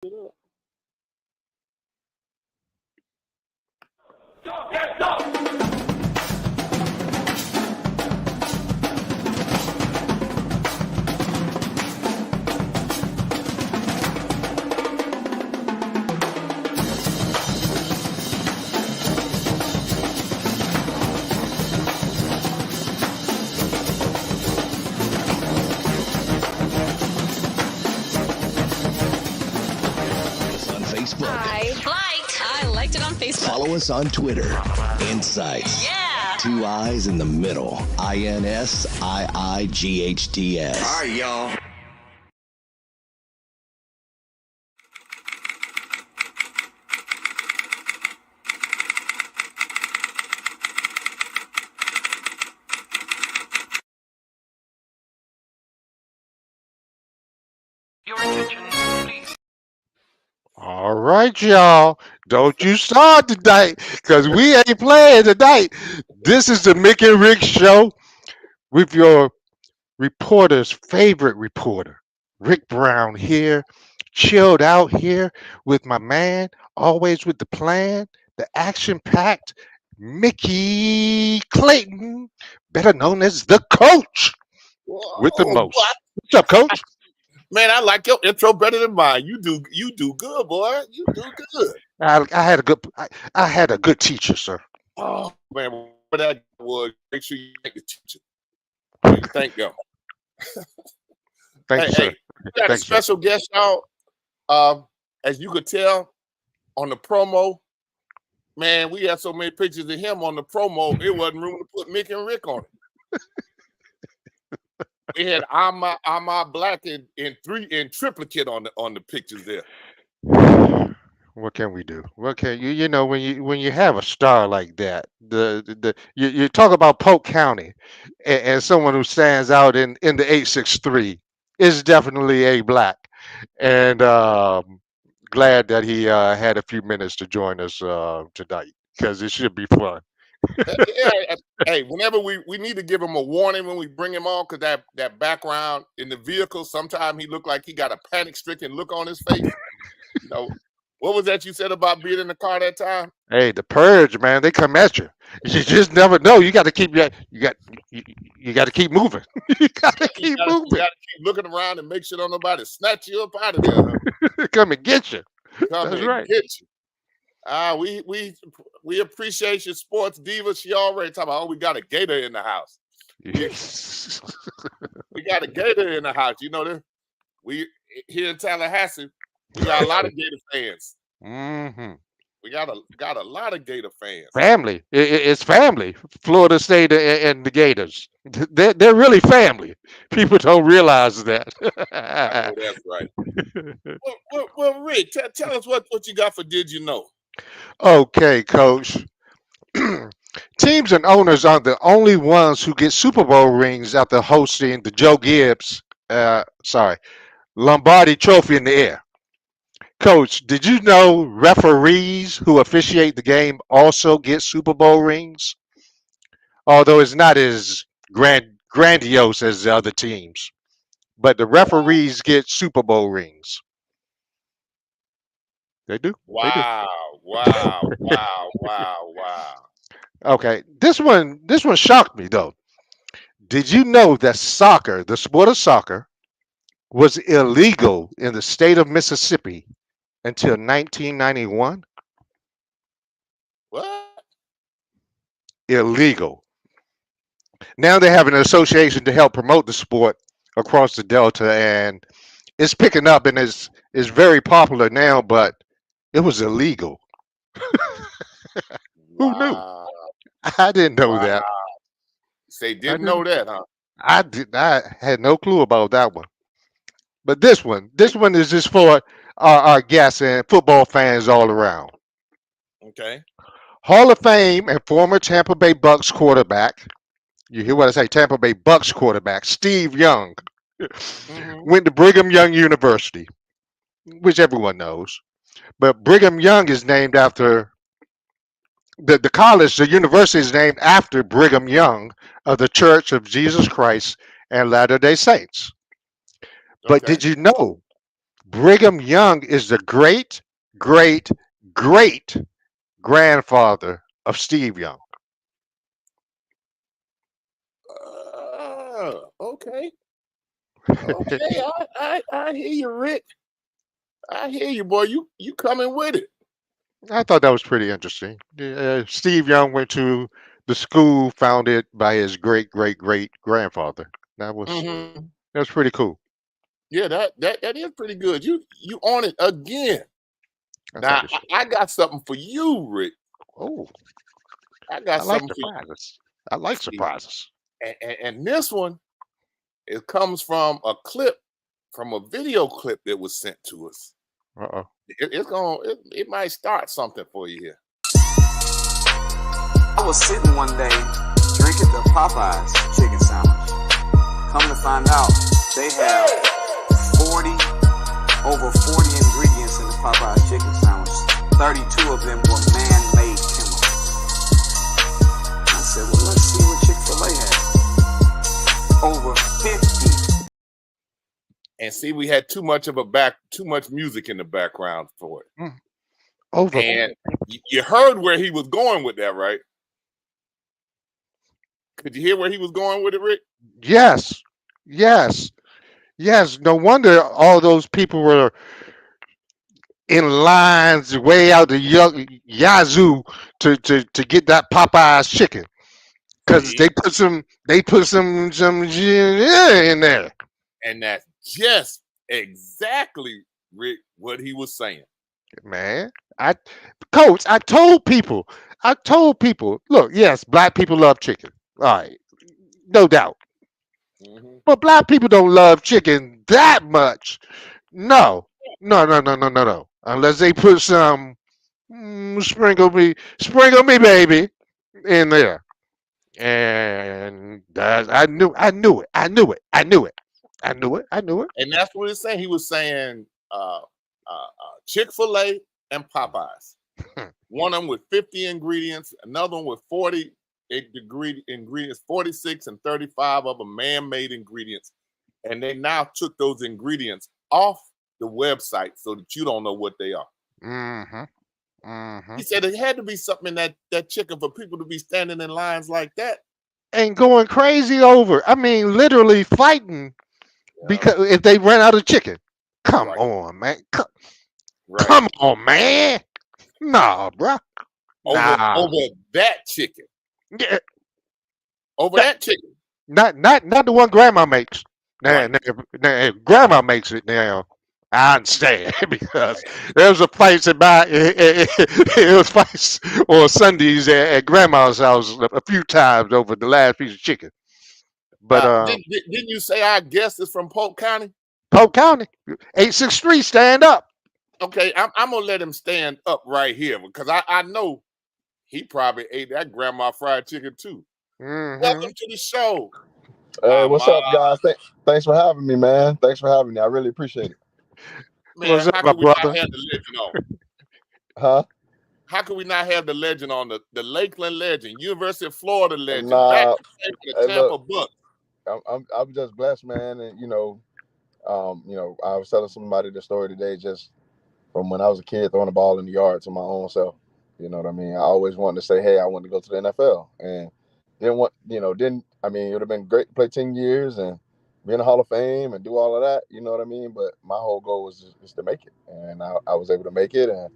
I liked it on Facebook. Follow us on Twitter. INSiiGHTS. Yeah. 2 I's in the middle. INSiiGHTS. All right, y'all. Your attention, please. All right, y'all. Don't you start tonight, because we ain't playing tonight. This is the Mick and Rick show with your reporter's favorite reporter, Rick Brown here, chilled out here with my man, always with the plan, the action-packed Mickey Clayton, better known as the coach, with the most. What's up, coach? Man, I like your intro better than mine. You do good, boy. You do good. I had a good teacher, sir. Oh man, what that was, make sure you thank the teacher. Please thank them. Thank you, sir. We got a special guest, y'all. As you could tell on the promo, man, we had so many pictures of him on the promo, it wasn't room to put Mick and Rick on it. We had Ahmad Black in triplicate on the pictures there. What can we do? What can you know when you have a star like that? You talk about Polk County and someone who stands out in the 863 is definitely a Black, and glad that he had a few minutes to join us tonight, because it should be fun. Yeah, hey, whenever we need to give him a warning when we bring him on, because that background in the vehicle, sometimes he looked like he got a panic-stricken look on his face. You know, what was that you said about being in the car that time? Hey, the purge, man, they come at you. You just never know. You got to keep you got to keep moving. You got to keep moving. You got to keep looking around and make sure don't nobody snatch you up out of there. Come and get you. Come That's and right. get you. We appreciate your sports diva. She already talking about, we got a gator in the house. We got a gator in the house. You know that we here in Tallahassee, we got a lot of Gator fans. Mm-hmm. We got a lot of Gator fans. Family. It's family. Florida State and the Gators. They're really family. People don't realize that. I know that's right. Well, Rick, tell us what you got for Did You Know? Okay, Coach. Teams and owners are the only ones who get Super Bowl rings after hosting the Joe Gibbs, Lombardi Trophy in the air. Coach, did you know referees who officiate the game also get Super Bowl rings? Although it's not as grandiose as the other teams, but the referees get Super Bowl rings. They do. Wow. Okay, this one shocked me though. Did you know that soccer, the sport of soccer, was illegal in the state of Mississippi until 1991? What? Illegal. Now they have an association to help promote the sport across the Delta, and it's picking up and is very popular now, but it was illegal. Who knew? I didn't know that. Say didn't know that, huh? I had no clue about that one. But this one is just for our guests and football fans all around. Okay. Hall of Fame and former Tampa Bay Bucs quarterback. You hear what I say? Tampa Bay Bucs quarterback Steve Young went to Brigham Young University, which everyone knows. But Brigham Young is named after the college, the university is named after Brigham Young of the Church of Jesus Christ and Latter-day Saints. But did you know Brigham Young is the great, great, great grandfather of Steve Young. Okay. Okay. I hear you, Rick. I hear you, boy. You coming with it. I thought that was pretty interesting. Steve Young went to the school founded by his great, great, great grandfather. That was Mm-hmm. pretty cool. Yeah, that is pretty good. You on it again. I Now think it's I got something for you, Rick. oh, I I got like something for you. surprises. I like surprises. And this one, it comes from a clip, from a video clip that was sent to us. Uh-oh. It might start something for you here. I was sitting one day drinking the Popeyes chicken sandwich. Come to find out, they have over 40 ingredients in the Popeyes chicken sandwich. 32 of them were man-made chemicals. I said, well, let's see what Chick-fil-A has. Over 50. And see, we had too much music in the background for it. Over. And you heard where he was going with that, right? Could you hear where he was going with it, Rick? Yes. No wonder all those people were in lines way out the yazoo to get that Popeyes chicken, because they put some in there. And that's just exactly, Rick, what he was saying. Man, Coach, I told people, look, yes, black people love chicken. All right, no doubt. Mm-hmm. But black people don't love chicken that much. No. Unless they put some sprinkle me, baby, in there. And I knew it. And that's what he's saying. He was saying Chick-fil-A and Popeyes. One of them with 50 ingredients, another one with 40 ingredients, 46 and 35 of them man-made ingredients. And they now took those ingredients off the website so that you don't know what they are. He said it had to be something in that chicken for people to be standing in lines like that. And going crazy over. I mean, literally fighting because if they ran out of chicken. Come on, man. Come on, man. Nah, bro. Over that chicken. Yeah. Over that chicken. Not the one grandma makes. Now, if grandma makes it now, I understand because there was a fight about it was fights on Sundays at grandma's house a few times over the last piece of chicken. But didn't you say our guest is from Polk County? Polk County, 863, stand up. Okay, I'm gonna let him stand up right here because I know he probably ate that grandma fried chicken too. Mm-hmm. Welcome to the show. Hey, what's up, guys? Thanks for having me, man. Thanks for having me. I really appreciate it. Man, what's up, how my can we brother? not have the legend on? Huh? How can we not have the legend on, the Lakeland legend, University of Florida legend, Nah, back to the Tampa Bucs? I'm just blessed, man, and I was telling somebody the story today, just from when I was a kid throwing the ball in the yard to my own self. You know what I mean? I always wanted to say, hey, I want to go to the NFL, and it would have been great to play 10 years and be in the Hall of Fame and do all of that. You know what I mean? But my whole goal was just to make it, and I was able to make it and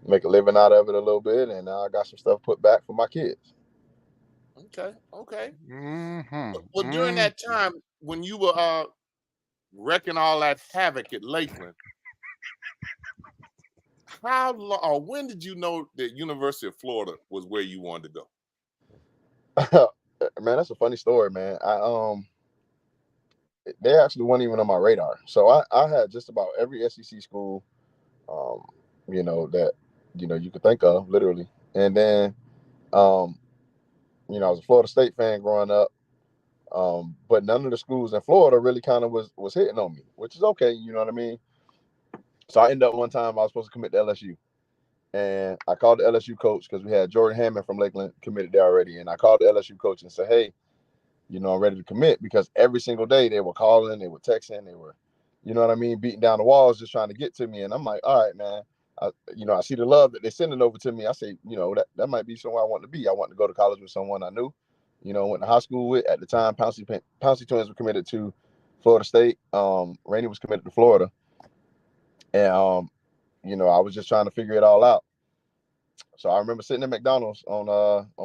make a living out of it a little bit, and now I got some stuff put back for my kids. Okay. Mm-hmm. Well, during that time when you were wrecking all that havoc at Lakeland, how long or when did you know that University of Florida was where you wanted to go? Man, that's a funny story, man. They actually weren't even on my radar. So I had just about every SEC school, that you could think of, literally. And then, I was a Florida State fan growing up, but none of the schools in Florida really kind of was hitting on me, which is okay. You know what I mean? So I ended up one time I was supposed to commit to LSU, and I called the LSU coach because we had Jordan Hammond from Lakeland committed there already, and I called the LSU coach and said, hey, I'm ready to commit, because every single day they were calling, they were texting, they were, you know what I mean, beating down the walls, just trying to get to me. And I'm like, all right, man. I see the love that they're sending over to me. I say, that might be somewhere I want to be. I want to go to college with someone I knew, went to high school with. At the time, Pouncey twins were committed to Florida State. Rainey was committed to Florida. And, I was just trying to figure it all out. So I remember sitting at McDonald's on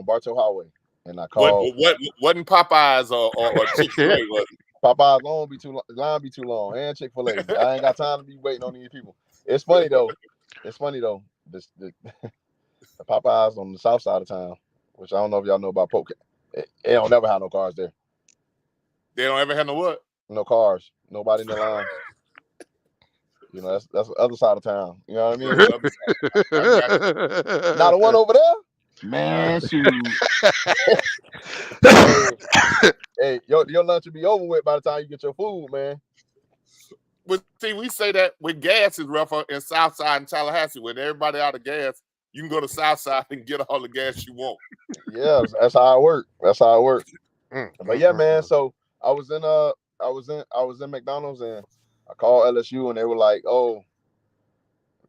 Bartow Highway, and I called. What wasn't Popeyes or Chick-fil-A? Popeyes line be too long, and Chick-fil-A. I ain't got time to be waiting on these people. It's funny though. The Popeyes on the south side of town, which I don't know if y'all know about Polk. They don't never have no cars there. They don't ever have no what? No cars. Nobody in the line. That's the other side of town. You know what I mean? Not the one over there? Man, shoot. Hey, your lunch will be over with by the time you get your food, man. But see, we say that when gas is rougher in Southside and Tallahassee, when everybody out of gas, you can go to Southside and get all the gas you want. Yeah, that's how it works. But yeah, man. So I was in McDonald's, and I called LSU, and they were like, "Oh,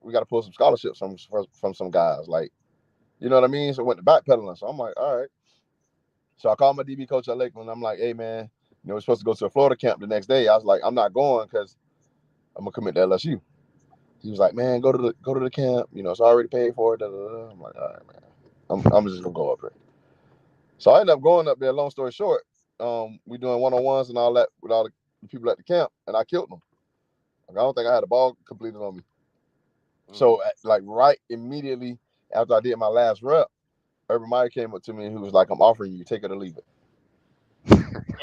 we got to pull some scholarships from some guys." Like, you know what I mean? So I went to backpedaling. So I'm like, all right. So I called my DB coach at Lakeland. I'm like, hey, man, we're supposed to go to a Florida camp the next day. I was like, I'm not going because I'm gonna commit to LSU. He was like, man, go to the camp. It's already paid for. I'm like, all right, man. I'm just gonna go up there. So I ended up going up there. Long story short, we doing one-on-ones and all that with all the people at the camp, and I killed them. Like, I don't think I had a ball completed on me. So like right immediately after I did my last rep, Urban Meyer came up to me and he was like, I'm offering you, take it or leave it.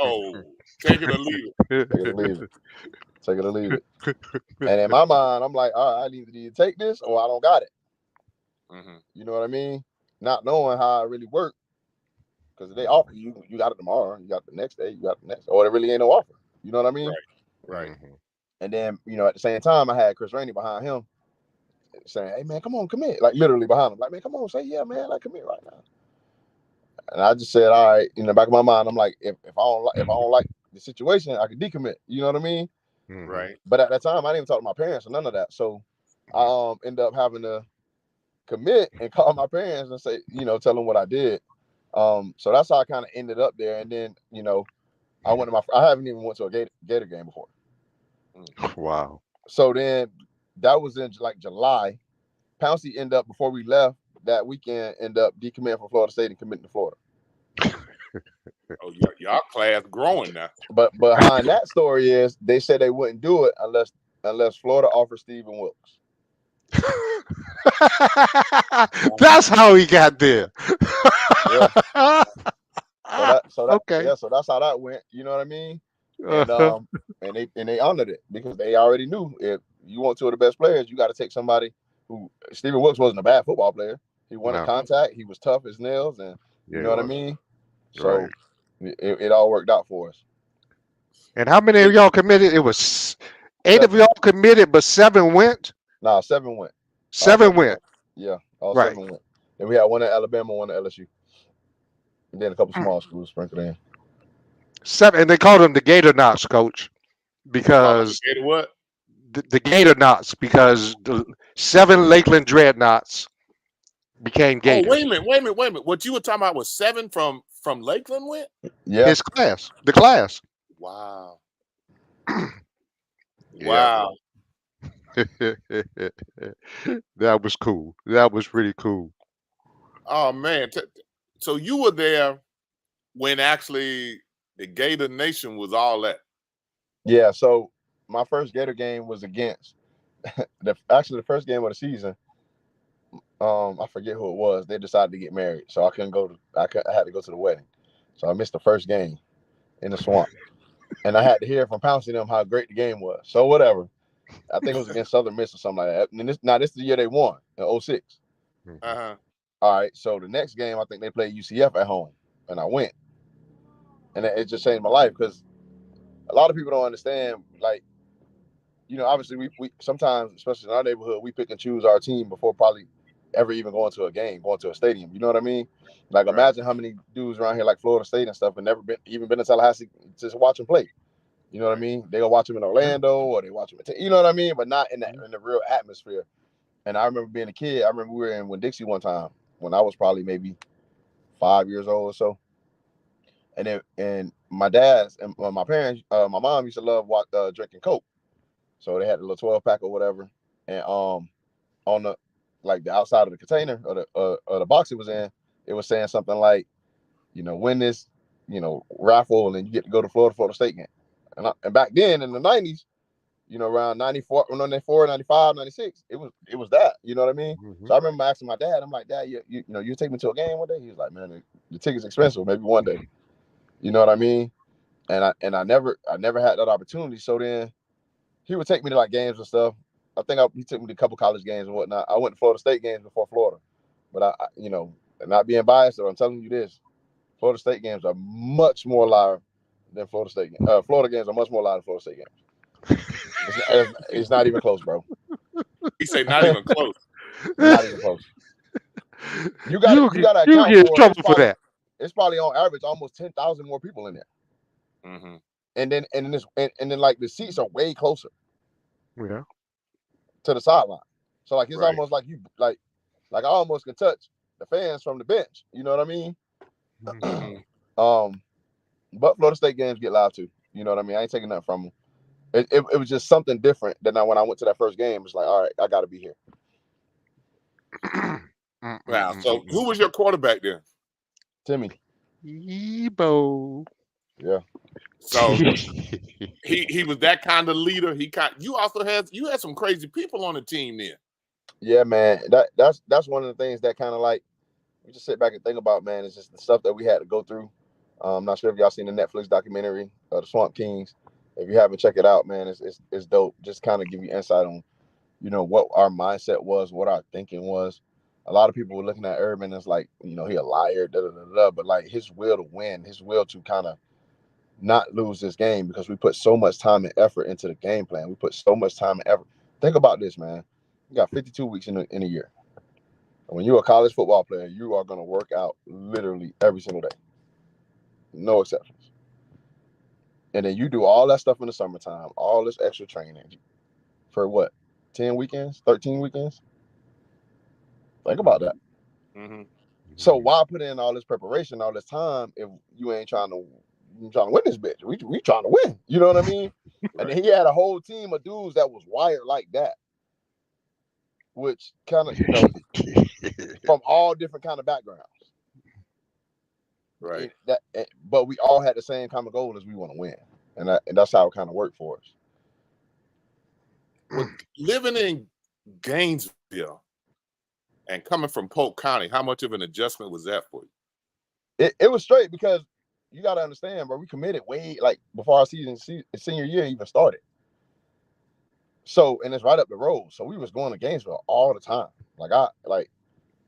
Oh, take it or leave it. Take it or leave it. Take it or leave it. And in my mind, I'm like, all right, I need to take this or I don't got it. Mm-hmm. You know what I mean? Not knowing how it really worked. Because if they offer you, you got it tomorrow, you got the next day, you got the next, or there really ain't no offer. You know what I mean? Right. Mm-hmm. And then, at the same time, I had Chris Rainey behind him saying, hey, man, come on, commit. Like, literally behind him. Like, man, come on, say, yeah, man, like, commit right now. And I just said, all right, in the back of my mind, I'm like, if I don't like the situation, I could decommit. You know what I mean? Right. But at that time, I didn't even talk to my parents or none of that. So I ended up having to commit and call my parents and say, tell them what I did. So that's how I kind of ended up there. And then, I haven't even went to a Gator game before. Wow. So then that was in like July. Pouncey ended up, before we left that weekend, ended up decommitting from Florida State and committing to Florida. Oh, y'all class growing now. But behind that story is they said they wouldn't do it unless Florida offered Stephen Wilkes. That's how he got there. Yeah. Okay. Yeah, so that's how that went. You know what I mean? And they honored it because they already knew if you want two of the best players, you got to take somebody who. Stephen Wilkes wasn't a bad football player. He wanted contact. He was tough as nails, and you know what I mean. So it all worked out for us. And how many of y'all committed? It was 8 of y'all committed, but 7 went. No, 7 went. 7 went. Yeah, all 7 went. And we had one at Alabama, one at LSU, and then a couple small schools sprinkled in. 7, and they called them the Gator Knots, coach, because the Gator Knots, because the 7 Lakeland Dreadnoughts became Gators. Oh, wait a minute. What you were talking about was 7 from Lakeland went? Yeah. His class. The class. Wow. Wow. That was cool. That was really cool. Oh, man. So you were there when actually the Gator Nation was all that? Yeah, so my first Gator game was against the first game of the season. I forget who it was. They decided to get married, so I couldn't go. I had to go to the wedding, so I missed the first game in the swamp, and I had to hear from Pouncey them how great the game was. So whatever, I think it was against Southern Miss or something like that. And this is the year they won in 06. Uh-huh. All right, so the next game I think they played UCF at home, and I went, and it just changed my life because a lot of people don't understand. Like, obviously we sometimes, especially in our neighborhood, we pick and choose our team before probably ever even going to a game, going to a stadium. You know what I mean? Like, imagine how many dudes around here like Florida State and stuff have never been to Tallahassee just watch them play. You know what I mean? They go watch them in Orlando or they watch them you know what I mean? But not in the real atmosphere. And I remember being a kid. I remember we were in Winn-Dixie one time when I was probably maybe 5 years old or so. And my dad's and my parents, my mom used to love drinking Coke. So they had a little 12-pack or whatever. And on the outside of the container or the box it was in, it was saying something like, win this, raffle and you get to go to Florida State game. And back then in the 90s, around 94, 95, 96, it was that, you know what I mean? Mm-hmm. So I remember asking my dad, I'm like, Dad, you take me to a game one day? He was like, man, the ticket's expensive, maybe one day. You know what I mean? And I never had that opportunity. So then he would take me to like games and stuff. I think he took me to a couple college games and whatnot. I went to Florida State games before Florida. But I not being biased, so I'm telling you this, Florida State games are much more live than Florida State games. Florida games are much more live than Florida State games. It's not even close, bro. He said not even close. Not even close. You got to account get in trouble for that. It's probably on average almost 10,000 more people in there. Mm-hmm. And then like the seats are way closer. Yeah. To the sideline. So like it's almost like you like I almost can touch the fans from the bench. You know what I mean? Mm-hmm. But Florida State games get live too. You know what I mean? I ain't taking nothing from them. It was just something different than when I went to that first game. It's like, all right, I got to be here. Wow. So who was your quarterback then? Timmy. Ebo. Yeah. So he was that kind of leader. You had some crazy people on the team there. Yeah, man. That's one of the things that kind of like we just sit back and think about, man. It's just the stuff that we had to go through. I'm not sure if y'all seen the Netflix documentary, The Swamp Kings. If you haven't, check it out, man. It's dope. Just kind of give you insight on, what our mindset was, what our thinking was. A lot of people were looking at Urban as like, he a liar, but like his will to win, his will to kind of not lose this game because we put so much time and effort into the game plan. We put so much time and effort. Think about this, man. You got 52 weeks in a year. And when you're a college football player, you are going to work out literally every single day. No exceptions. And then you do all that stuff in the summertime, all this extra training for what? 10 weekends? 13 weekends? Think about that. Mm-hmm. So why put in all this preparation, all this time if you ain't trying to win this bitch? We trying to win. You know what I mean? Right. And then he had a whole team of dudes that was wired like that. Which kind of, from all different kind of backgrounds. Right. But we all had the same kind of goal as we want to win. And that's how it kind of worked for us. Well, living in Gainesville and coming from Polk County, how much of an adjustment was that for you? It was straight because you got to understand, bro, we committed way like before our senior year even started. So, and it's right up the road. So we was going to Gainesville all the time. We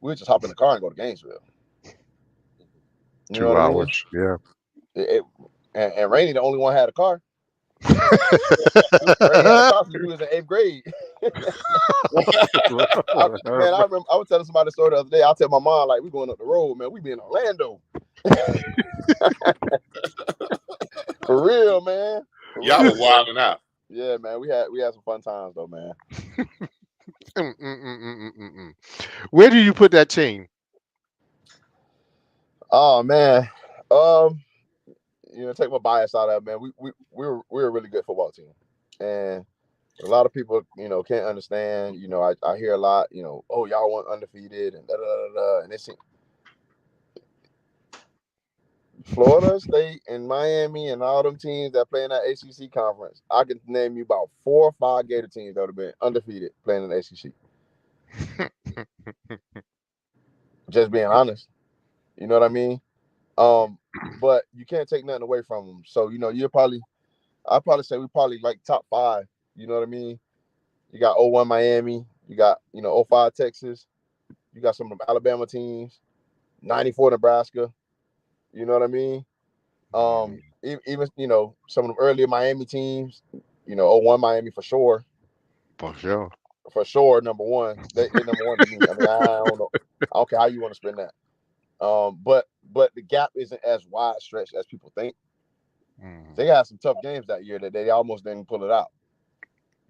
would just hop in the car and go to Gainesville. 2 hours, I mean? Yeah. And Rainey, the only one had a car. Rainey had a car since we was in 8th grade. Man, I remember I was telling somebody the story the other day. I'll tell my mom, like, we going up the road, man. We be in Orlando. For real, man. Y'all were wilding out. Yeah, man. We had some fun times though, man. Where do you put that team? Oh man. Take my bias out of it, man. We're a really good football team. And a lot of people, can't understand. I hear a lot, oh, y'all want undefeated and and it's Florida State and Miami and all them teams that play in that ACC conference. I can name you about 4 or 5 Gator teams that would have been undefeated playing in the ACC. Just being honest. You know what I mean? But you can't take nothing away from them. So, I'd probably say we probably like top 5. You know what I mean? You got 01 Miami. You got, 05 Texas. You got some of them Alabama teams. 94 Nebraska. You know what I mean? Even some of them earlier Miami teams, 01 Miami for sure. For sure, number one. They're number one to me. I mean, I don't know. I don't care how you want to spend that. But the gap isn't as wide stretched as people think. They had some tough games that year that they almost didn't pull it out.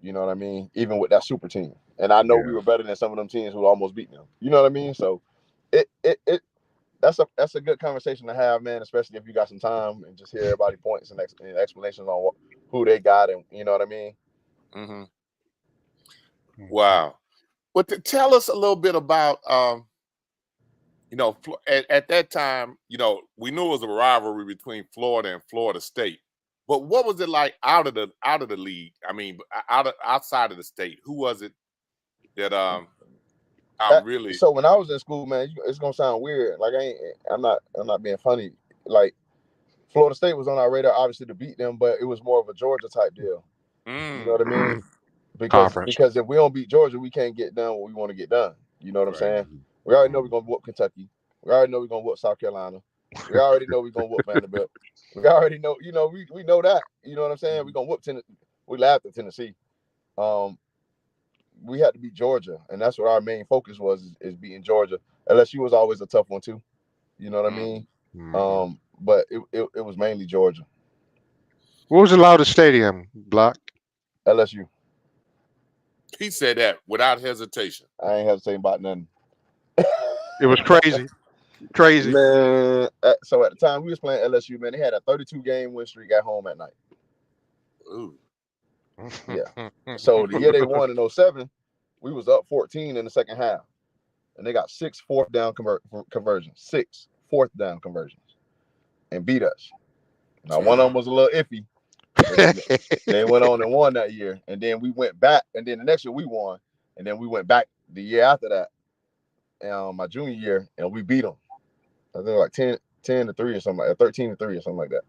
You know what I mean? Even with that super team. And I know we were better than some of them teams who almost beat them. You know what I mean? So that's a good conversation to have, man, especially if you got some time and just hear everybody points and explanations on who they got, and you know what I mean? Mm-hmm. Wow. But tell us a little bit about at that time, we knew it was a rivalry between Florida and Florida State. But what was it like out of the league? I mean, outside of the state, who was it that really? So when I was in school, man, it's gonna sound weird. Like I'm not being funny. Like Florida State was on our radar, obviously, to beat them, but it was more of a Georgia type deal. You know what I mean? Because if we don't beat Georgia, we can't get done what we want to get done. You know what I'm saying? We already know we're gonna whoop Kentucky. We already know we're gonna whoop South Carolina. We already know we're gonna whoop Vanderbilt. We already know, we know that. You know what I'm saying? We're gonna whoop Tennessee. We laughed at Tennessee. We had to beat Georgia, and that's what our main focus was, is beating Georgia. LSU was always a tough one too. You know what I mean? But it was mainly Georgia. What was the loudest stadium, Black? LSU. He said that without hesitation. I ain't hesitating about nothing. It was crazy. Crazy. Man, so at the time we was playing LSU, man, they had a 32-game win streak at home at night. Ooh. Yeah. So the year they won in 2007, we was up 14 in the second half. And they got 6 fourth down conversions. 6 fourth down conversions. And beat us. Now, one of them was a little iffy. They went on and won that year. And then we went back. And then the next year we won. And then we went back the year after that, my junior year, and we beat them. I think like 10-3 or something like that, 13-3 or something like that.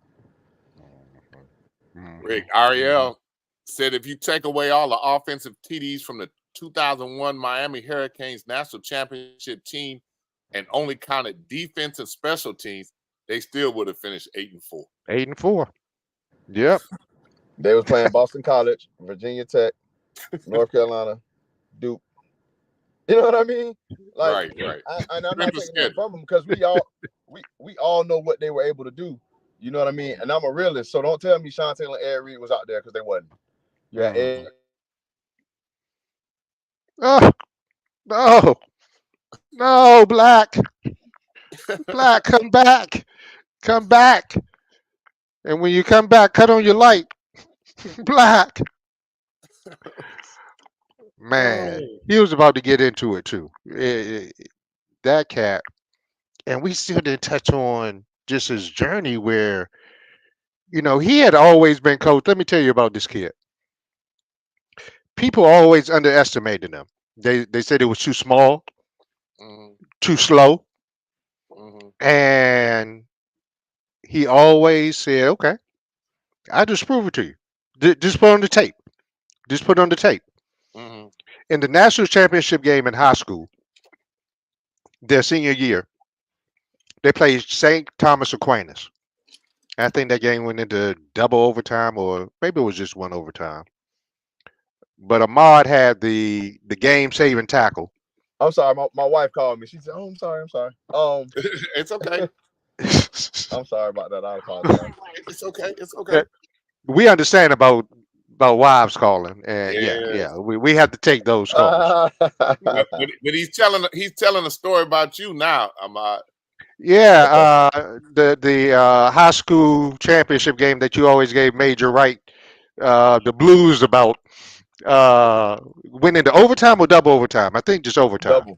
Rick, Ariel said if you take away all the offensive TDs from the 2001 Miami Hurricanes national championship team and only counted defensive special teams, they still would have finished 8-4. 8-4. Yep. They was playing Boston College, Virginia Tech, North Carolina, Duke. You know what I mean? Like, right. I'm not taking that from them, because we all know what they were able to do. You know what I mean? And I'm a realist, so don't tell me Sean Taylor and Ed Reed was out there, because they wasn't. Yeah, Ed. Oh, no, Black. Black, come back. Come back. And when you come back, cut on your light. Black. Man, he was about to get into it too. That cat. And we still didn't touch on just his journey where, he had always been coached. Let me tell you about this kid. People always underestimated him. They said it was too small, too slow. And he always said, okay, I'll just prove it to you. Just put on the tape. Just put on the tape. In the national championship game in high school, their senior year, they played St. Thomas Aquinas. I think that game went into double overtime, or maybe it was just one overtime. But Ahmad had the game-saving tackle. I'm sorry, my wife called me. She said, "Oh, I'm sorry." It's okay. I'm sorry about that. I apologize. It's okay. We understand about wives calling, and we have to take those calls. but he's telling a story about you now, Ahmad. Yeah, the high school championship game that you always gave Major Wright the blues about went into overtime or double overtime. I think just overtime.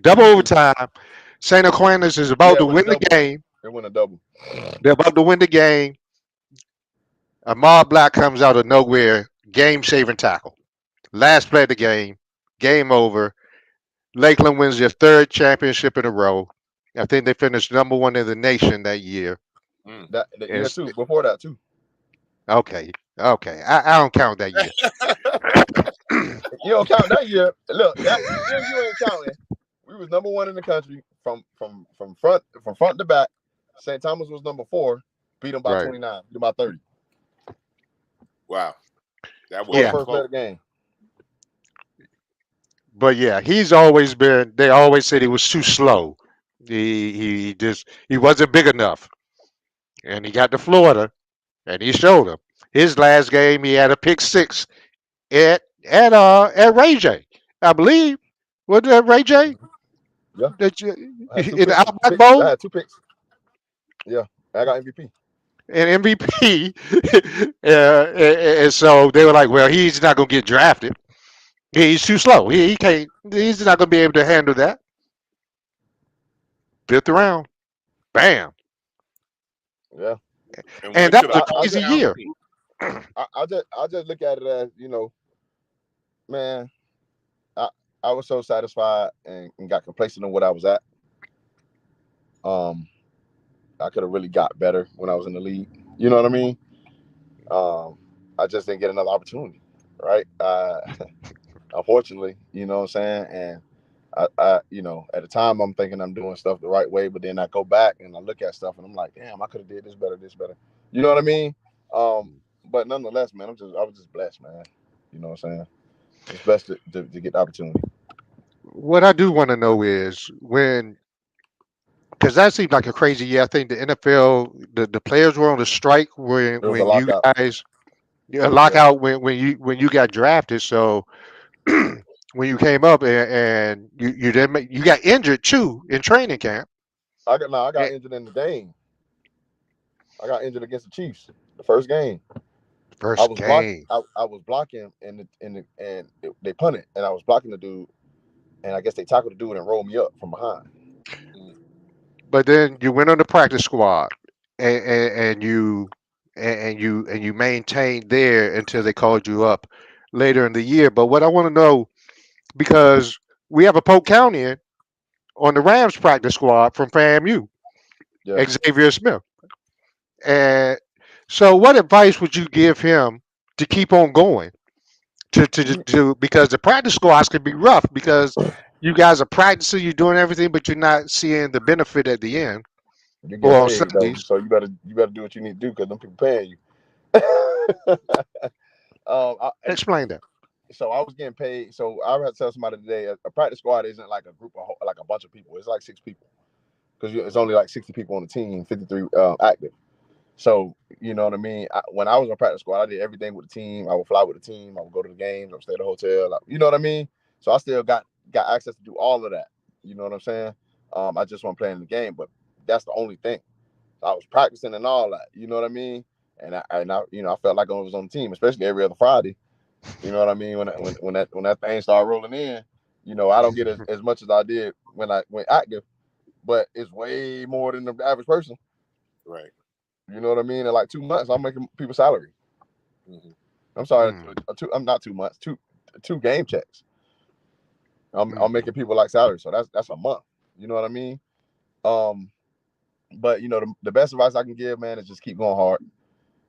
Double overtime. St. Aquinas is about to win the game. They win a double. They're about to win the game. Ahmad Black comes out of nowhere, game-saving tackle. Last play of the game, game over. Lakeland wins their 3rd championship in a row. I think they finished number 1 in the nation that year. That year too. Before that too. Okay. I don't count that year. You don't count that year. Look, that year you ain't counting. We was number 1 in the country from front to back. St. Thomas was number 4. Beat them by 29. Beat them by 30. Wow. That was the first play of the game. But yeah, he's always been. They always said he was too slow. He wasn't big enough, and he got to Florida, and he showed them. His last game, he had a pick six at Ray J, I believe. Was that Ray J? Yeah, That you, I had two in the picks. Outback Bowl I had 2 picks. Yeah, I got MVP. and MVP. And so they were like, well, he's not going to get drafted. He's too slow. He can't. He's not going to be able to handle that. Fifth round, bam, Yeah, And and went that to the was a I crazy hometown year. team. I just look at it as, you know, man, I I was so satisfied and got complacent in what I was at. Um, I could have really got better when I was in the league. You know what I mean? I just didn't get another opportunity, right? Unfortunately, you know what I'm saying? And you know, at the time I'm thinking I'm doing stuff the right way, but then I go back and I look at stuff and I'm like, damn, I could have did this better, this better. You know what I mean? But nonetheless, man, I was just blessed, man. You know what I'm saying? Just blessed to get the opportunity. What I do want to know is when, because that seemed like a crazy year. I think the NFL, the players were on a strike It was a when you lockout. guys, a Yeah. lockout when you got drafted. So when you came up and you didn't make, you got injured too in training camp. I Eh, got injured in the game. I got injured against the Chiefs, the first game. First game. I was blocking they punted and I was blocking the dude and I guess they tackled the dude and rolled me up from behind. But then you went on the practice squad and you maintained there until they called you up later in the year. But what I want to know, because we have a Polk County on the Rams practice squad from FAMU, Yeah. Xavier Smith. And so what advice would you give him to keep on going? To because the practice squads can be rough because you guys are practicing, you're doing everything, but you're not seeing the benefit at the end You're or getting on paid though, Sundays. so you better do what you need to do because them people paying you. And Explain that. so I was getting paid. So I had to tell somebody today, a practice squad isn't like a group of like a bunch of people. It's like 6 people because it's only like 60 people on the team, 53 active. So you know what I mean. When I was on practice squad, I did everything with the team. I would fly with the team. I would go to the games. I would stay at the hotel. You know what I mean. So I still got access to do all of that. You know what I'm saying. I just wasn't playing the game, but that's the only thing. I was practicing and all that. You know what I mean. And I you know, I felt like I was on the team, especially every other Friday. You know what I mean. When that thing started rolling in, you know, I don't get as much as I did when I went active, but it's way more than the average person. Right. You know what I mean? In like 2 months, I'm making people's salary. Mm-hmm. I'm sorry, I'm not 2 months, two game checks. I'm making people like salary, so that's a month. You know what I mean? But you know, the best advice I can give, man, is just keep going hard.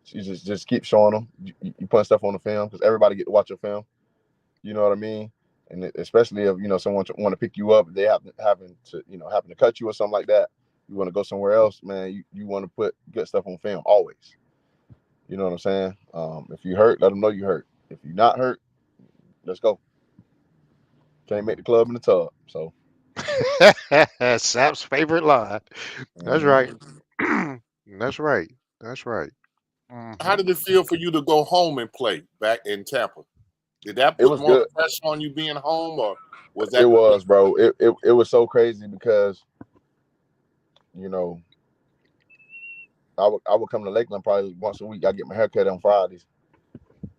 You just keep showing them. You put stuff on the film because everybody get to watch your film. You know what I mean? And especially if you know someone want to pick you up, they having to cut you or something like that. You want to go somewhere else, man. You want to put good stuff on film always. You know what I'm saying? If you hurt, let them know you hurt. If you're not hurt, let's go. Can't make the club in the tub. So Sap's favorite line. That's right. That's right. That's right. How did it feel for you to go home and play back in Tampa? Did that it put was more good. pressure on you being home, or was that? It was, bro. It was so crazy because, you know, I would come to Lakeland probably once a week. I get my haircut on Fridays.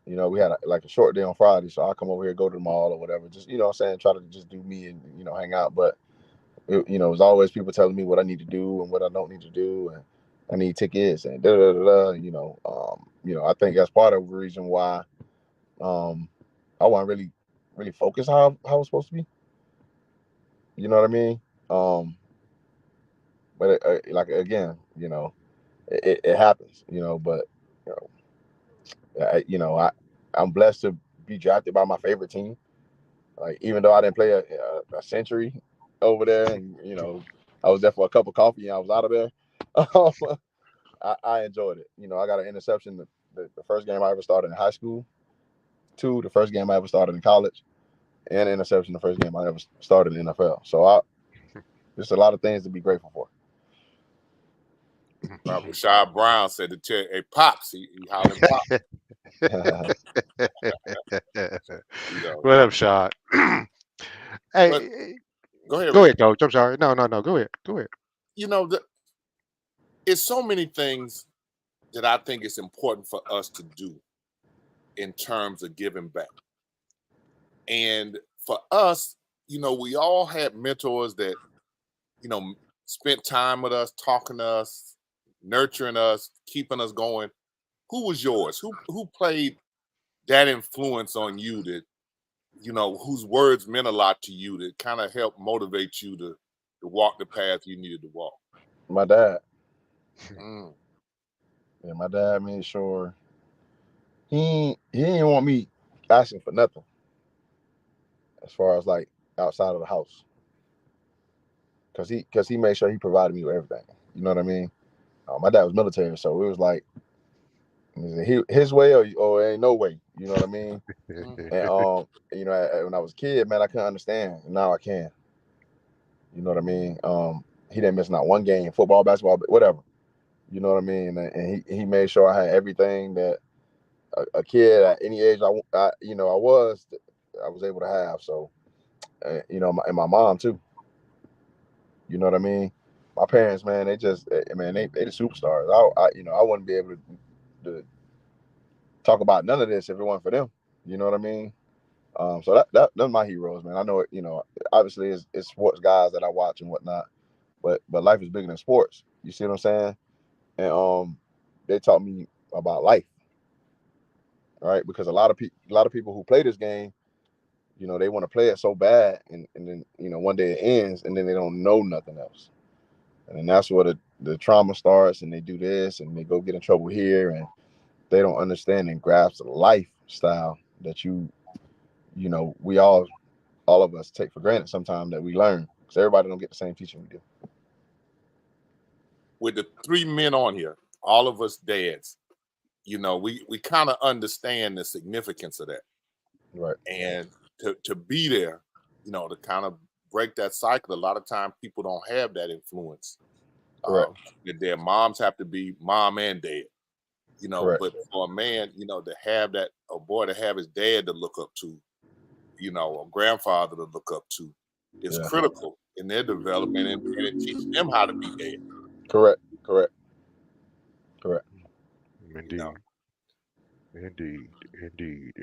You know, we had like a short day on Friday, so I come over here, go to the mall or whatever. Just you know, what I'm saying, try to just do me and hang out. But you know, it was always people telling me what I need to do and what I don't need to do, and I need tickets and da da da da. I think that's part of the reason why I wasn't really focused how I was supposed to be. You know what I mean? But like again, it happens. But I'm blessed to be drafted by my favorite team. Like even though I didn't play a century over there, and I was there for a cup of coffee and I was out of there. I enjoyed it. I got an interception the first game I ever started in high school. The first game I ever started in college, and an interception the first game I ever started in the NFL. So there's a lot of things to be grateful for. Rashad Brown said to tell, hey, Pops, he hollering Pops. What up, Shad? Hey, But go ahead, go Rick. ahead, Coach. I'm sorry. No. Go ahead. It's so many things that I think it's important for us to do in terms of giving back. And for us, we all had mentors that, spent time with us, talking to us, nurturing us, keeping us going. Who was yours? Who played that influence on you that, whose words meant a lot to you that kind of helped motivate you to walk the path you needed to walk? My dad. Mm. Yeah, my dad made sure he didn't want me asking for nothing as far as like outside of the house. Cause he made sure he provided me with everything. You know what I mean? My dad was military, so it was like his way or ain't no way. You know what I mean? And when I was a kid, man, I couldn't understand. Now I can. You know what I mean? He didn't miss not one game, football, basketball, whatever. You know what I mean? And he made sure I had everything that a kid at any age I was able to have. So, and my mom too. You know what I mean? My parents, man, they just, man, they the superstars. I wouldn't be able to talk about none of this if it wasn't for them. You know what I mean? So that's my heroes, man. I know it. Obviously it's sports guys that I watch and whatnot, but life is bigger than sports. You see what I'm saying? And they taught me about life, right? Because a lot of people who play this game, they want to play it so bad, and then one day it ends, and then they don't know nothing else, and then that's where the trauma starts, and they do this, and they go get in trouble here, and they don't understand and grasp the lifestyle that we all of us take for granted sometimes that we learn, because everybody don't get the same teaching we do. With the three men on here, all of us dads, we kind of understand the significance of that. Right. And to be there, to kind of break that cycle. A lot of times people don't have that influence. Correct. Their moms have to be mom and dad, Correct. but for a man, to have that, a boy to have his dad to look up to, a grandfather to look up to is critical in their development and teaching them how to be dad. Correct.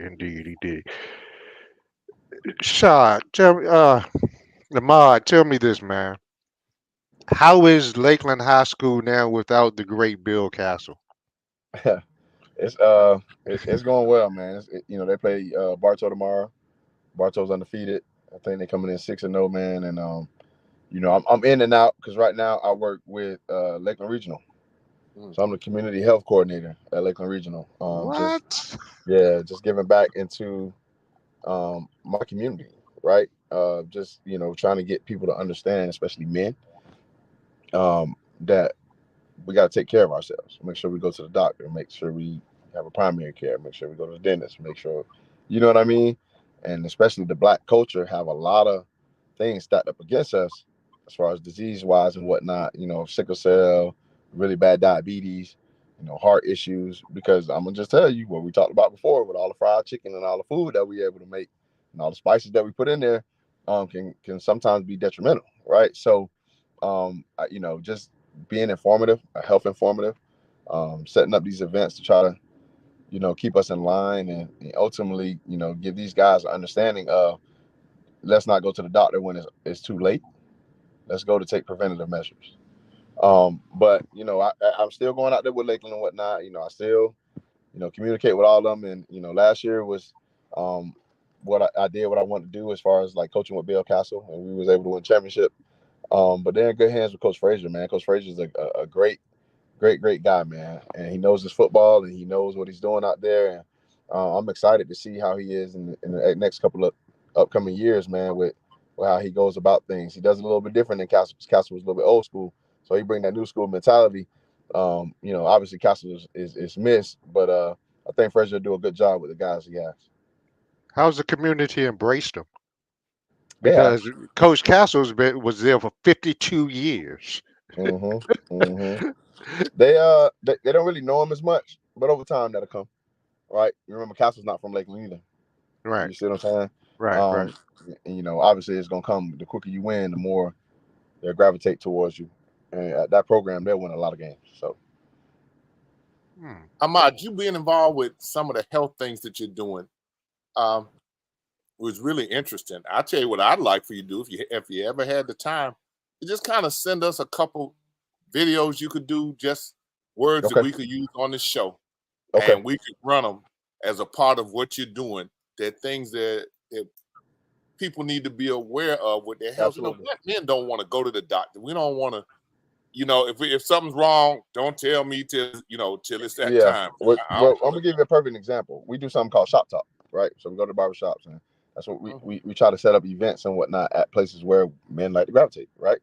Indeed, he did. Shad, tell me, Ahmad, tell me this, man. How is Lakeland High School now without the great Bill Castle? It's going well, man. They play Bartow tomorrow. Bartow's undefeated. I think they're coming in 6-0, man. And I'm in and out because right now I work with Lakeland Regional. So I'm the community health coordinator at Lakeland Regional. What? Just giving back into my community, right? Just trying to get people to understand, especially men, that we got to take care of ourselves. Make sure we go to the doctor. Make sure we have a primary care. Make sure we go to the dentist. Make sure, you know what I mean? And especially the Black culture have a lot of things stacked up against us as far as disease-wise and whatnot. Sickle cell, really bad diabetes, heart issues. Because I'm going to just tell you what we talked about before with all the fried chicken and all the food that we're able to make and all the spices that we put in there can sometimes be detrimental, right? So, just being informative, health informative, setting up these events to try to, keep us in line and ultimately, give these guys an understanding of let's not go to the doctor when it's too late. Let's go to take preventative measures. But I'm still going out there with Lakeland and whatnot. I still, communicate with all of them. And, last year was what I did, what I wanted to do as far as like coaching with Bill Castle, and we was able to win championship. But they're in good hands with Coach Frazier, man. Coach Frazier is a great guy, man. And he knows his football and he knows what he's doing out there. And I'm excited to see how he is in the next couple of upcoming years, man, with how he goes about things. He does it a little bit different than Castle. Castle was a little bit old school. So he bring that new school mentality. Obviously Castle is missed, but I think Frazier will do a good job with the guys he has. How's the community embraced him? Because Coach Castle was there for 52 years. Mm-hmm. They don't really know him as much, but over time that'll come. Right? You remember Castle's not from Lakeland either. Right. You see what I'm saying? Right. And, you know, obviously it's gonna come. The quicker you win, the more they'll gravitate towards you. And at that program, they'll win a lot of games. So, Ahmad, you being involved with some of the health things that you're doing was really interesting. I'll tell you what I'd like for you to do if you ever had the time, to just kind of send us a couple videos you could do, just words that we could use on the show, and we could run them as a part of what you're doing. That things that people need to be aware of with their health. You know, black men don't want to go to the doctor. We don't want to. You know, if something's wrong, don't tell me till it's that time. Well, I'm gonna give you a perfect example. We do something called shop talk, right? So we go to barbershops, and that's what we try to set up events and whatnot at places where men like to gravitate, right?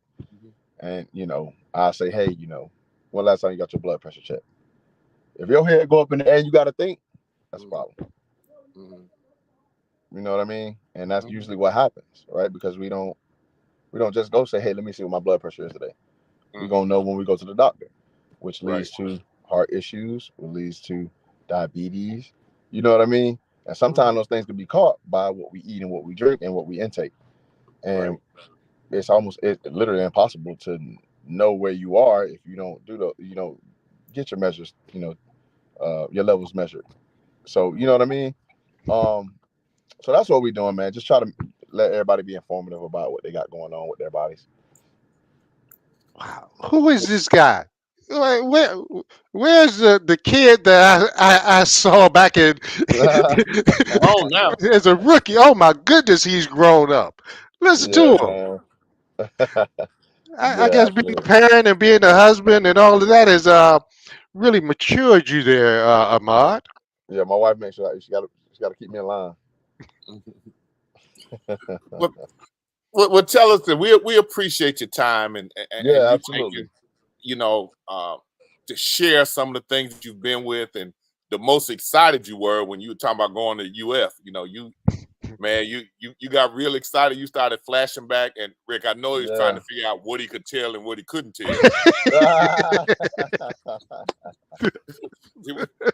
And you know, I say, hey, you know, when last time you got your blood pressure checked? If your head go up in the air, and you got to think. That's a problem. You know what I mean? And that's usually what happens, right? Because we don't just go say, hey, let me see what my blood pressure is today. We're going to know when we go to the doctor, which leads to heart issues, which leads to diabetes. You know what I mean? And sometimes those things can be caught by what we eat and what we drink and what we intake. And it's literally impossible to know where you are if you don't get your measures, your levels measured. So, you know what I mean? So that's what we're doing, man. Just try to let everybody be informative about what they got going on with their bodies. Wow. Who is this guy? Where's the kid that I saw back in now as a rookie? Oh my goodness, he's grown up. Listen to him. I guess being a parent and being a husband and all of that has really matured you there, Ahmad. Yeah, my wife makes sure she got to keep me in line. Well, tell us that we appreciate your time and you absolutely. taking, to share some of the things that you've been with, and the most excited you were when you were talking about going to UF. You know, you got real excited. You started flashing back, and Rick, I know he was trying to figure out what he could tell and what he couldn't tell.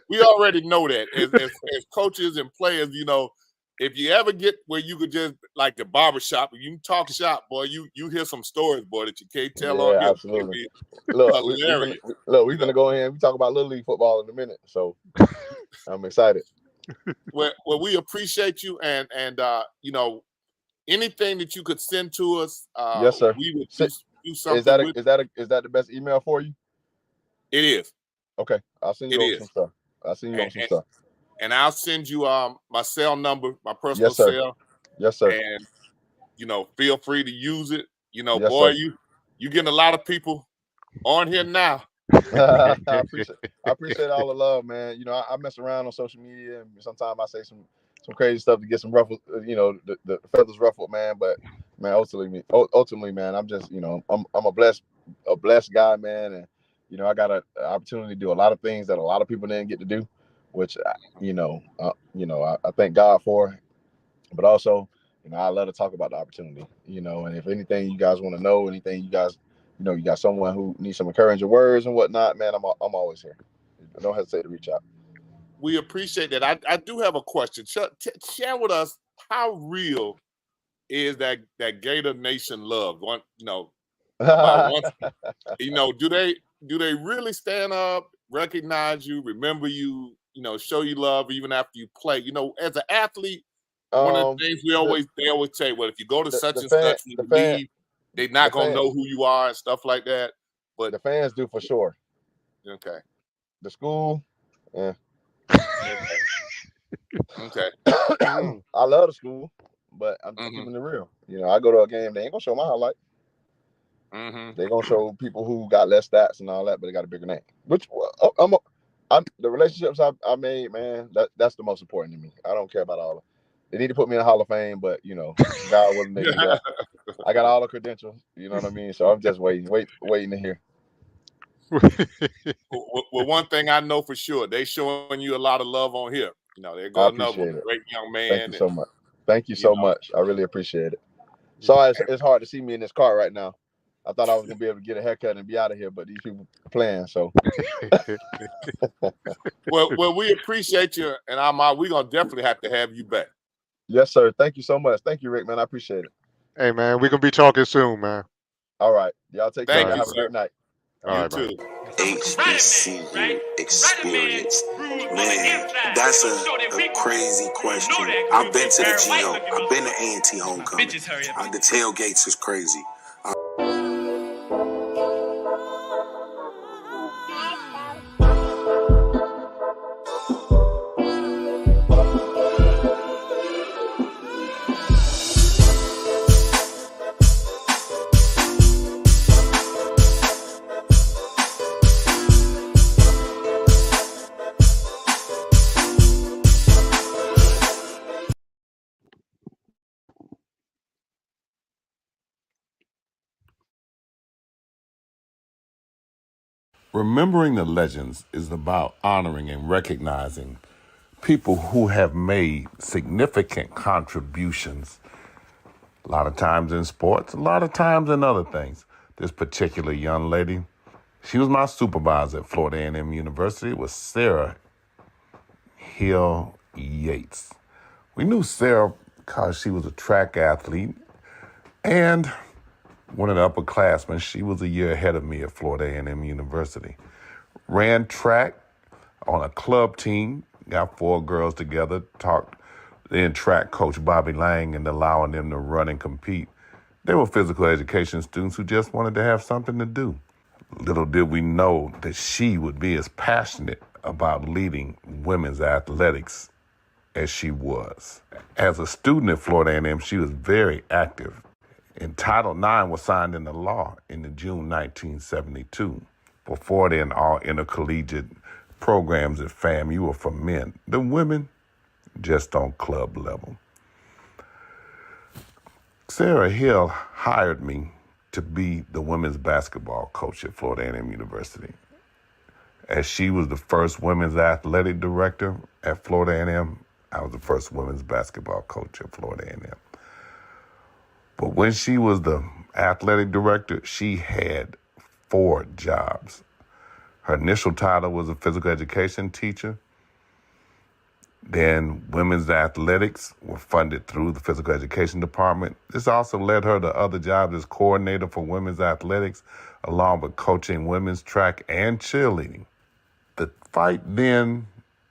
We already know that as coaches and players, if you ever get where you could just, like the barbershop, you can talk shop, boy, you hear some stories, boy, that you can't tell on here. Absolutely. Look, we're gonna go in and we talk about Little League football in a minute. So I'm excited. Well, we appreciate you, and anything that you could send to us, yes, sir. We would do something. Is that the best email for you? It is. Okay, I'll send you some stuff. Stuff. And I'll send you my cell number, my personal cell. Yes, sir. And feel free to use it. Yes, boy, sir. you getting a lot of people on here now. I appreciate all the love, man. I mess around on social media, and sometimes I say some crazy stuff to get some ruffles, the feathers ruffled, man. But man, ultimately, man, I'm just, I'm a blessed guy, man, and I got an opportunity to do a lot of things that a lot of people didn't get to do, which I thank God for. But also, I love to talk about the opportunity, and if anything you guys want to know, anything you guys, you got someone who needs some encouraging words and whatnot, man, I'm always here. Don't hesitate to reach out. We appreciate that. I do have a question. Share with us, how real is that Gator Nation love? Do they really stand up, recognize you, remember you, show you love even after you play? As an athlete, one of the things they always say, well, if you go to such and such when you leave, they're not gonna know who you are and stuff like that. But the fans do for sure. Okay. The school, yeah. Okay. I love the school, but I'm just keeping it real. I go to a game, they ain't gonna show my highlight. They're gonna show people who got less stats and all that, but they got a bigger name. Which the relationships I made, man, that's the most important to me. I don't care about all of it. They need to put me in the Hall of Fame, but God willing, they do that. I got all the credentials, you know what I mean? So I'm just waiting to hear. Well, one thing I know for sure, they showing you a lot of love on here. They're going up with a great young man. Thank you so much. Thank you so much. I really appreciate it. Sorry, it's hard to see me in this car right now. I thought I was gonna be able to get a haircut and be out of here, but these people playing. So, well, we appreciate you, and we're gonna definitely have to have you back. yes, sir. Thank you so much. Thank you, Rick, man. I appreciate it. Hey, man, we're going to be talking soon, man. All right. Y'all take care. Thank you, Have a sir. great night. All You right, too. HBCU experience. Man, that's a crazy question. I've been to the GO. I've been to A&T homecoming. The tailgates is crazy. Remembering the legends is about honoring and recognizing people who have made significant contributions, a lot of times in sports, a lot of times in other things. This particular young lady, she was my supervisor at Florida A&M University. It was Sarah Hill Yates. We knew Sarah because she was a track athlete and one of the upperclassmen. She was a year ahead of me at Florida A&M University. Ran track on a club team, got 4 girls together, talked then track coach Bobby Lang and allowing them to run and compete. They were physical education students who just wanted to have something to do. Little did we know that she would be as passionate about leading women's athletics as she was. As a student at Florida A&M, she was very active. And Title IX was signed into law in June 1972. Before then, all intercollegiate programs at FAMU were for men. The women, just on club level. Sarah Hill hired me to be the women's basketball coach at Florida A&M University. As she was the first women's athletic director at Florida A&M, I was the first women's basketball coach at Florida A&M. But when she was the athletic director, she had 4 jobs. Her initial title was a physical education teacher. Then women's athletics were funded through the physical education department. This also led her to other jobs as coordinator for women's athletics, along with coaching women's track and cheerleading. The fight then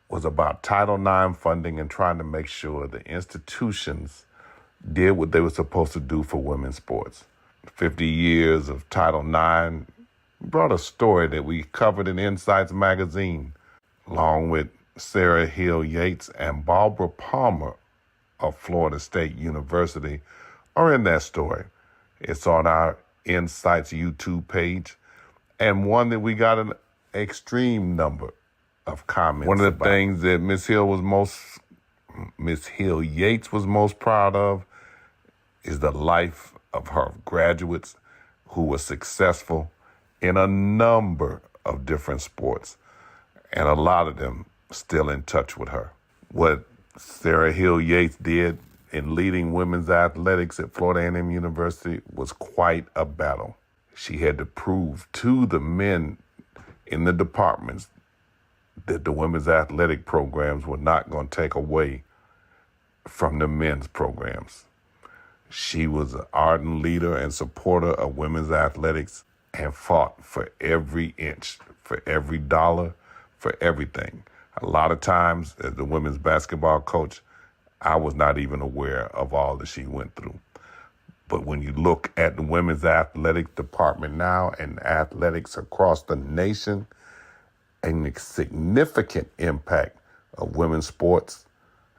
was about Title IX funding and trying to make sure the institutions did what they were supposed to do for women's sports. 50 years of Title IX brought a story that we covered in INSiiGHTS magazine, along with Sarah Hill Yates and Barbara Palmer of Florida State University are in that story. It's on our INSiiGHTS YouTube page, and one that we got an extreme number of comments. One of the things that Miss Hill Yates was most proud of is the life of her graduates who were successful in a number of different sports, and a lot of them still in touch with her. What Sarah Hill Yates did in leading women's athletics at Florida A&M University was quite a battle. She had to prove to the men in the departments that the women's athletic programs were not going to take away from the men's programs. She was an ardent leader and supporter of women's athletics and fought for every inch, for every dollar, for everything. A lot of times, as the women's basketball coach, I was not even aware of all that she went through. But when you look at the women's athletic department now and athletics across the nation, and the significant impact of women's sports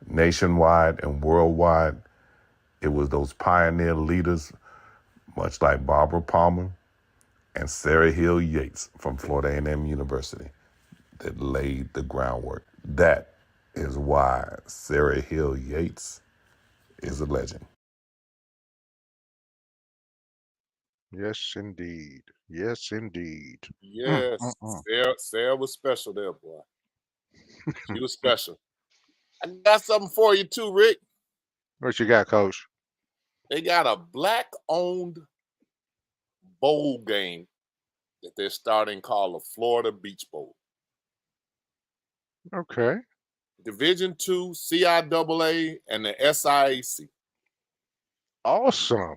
nationwide and worldwide, it was those pioneer leaders, much like Barbara Palmer and Sarah Hill Yates from Florida A&M University, that laid the groundwork. That is why Sarah Hill Yates is a legend. Yes, indeed. Yes, indeed. Yes, Sarah was special there, boy. She was special. I got something for you too, Rick. What you got, Coach? They got a Black-owned bowl game that they're starting called the Florida Beach Bowl. Okay. Division II, CIAA, and the SIAC. Awesome.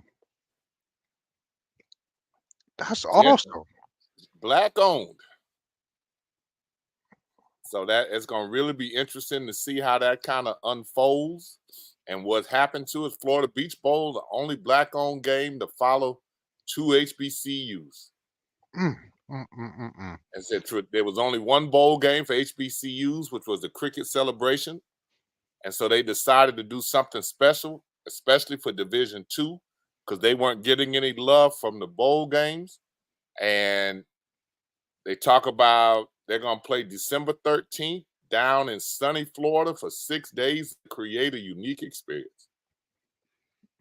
That's Yeah. awesome. Black owned. So that it's going to really be interesting to see how that kind of unfolds. And what happened to it, Florida Beach Bowl, the only black-owned game to follow 2 HBCUs. And said there was only one bowl game for HBCUs, which was the cricket celebration. And so they decided to do something special, especially for Division II, because they weren't getting any love from the bowl games. And they talk about they're going to play December 13th down in sunny Florida for 6 days to create a unique experience.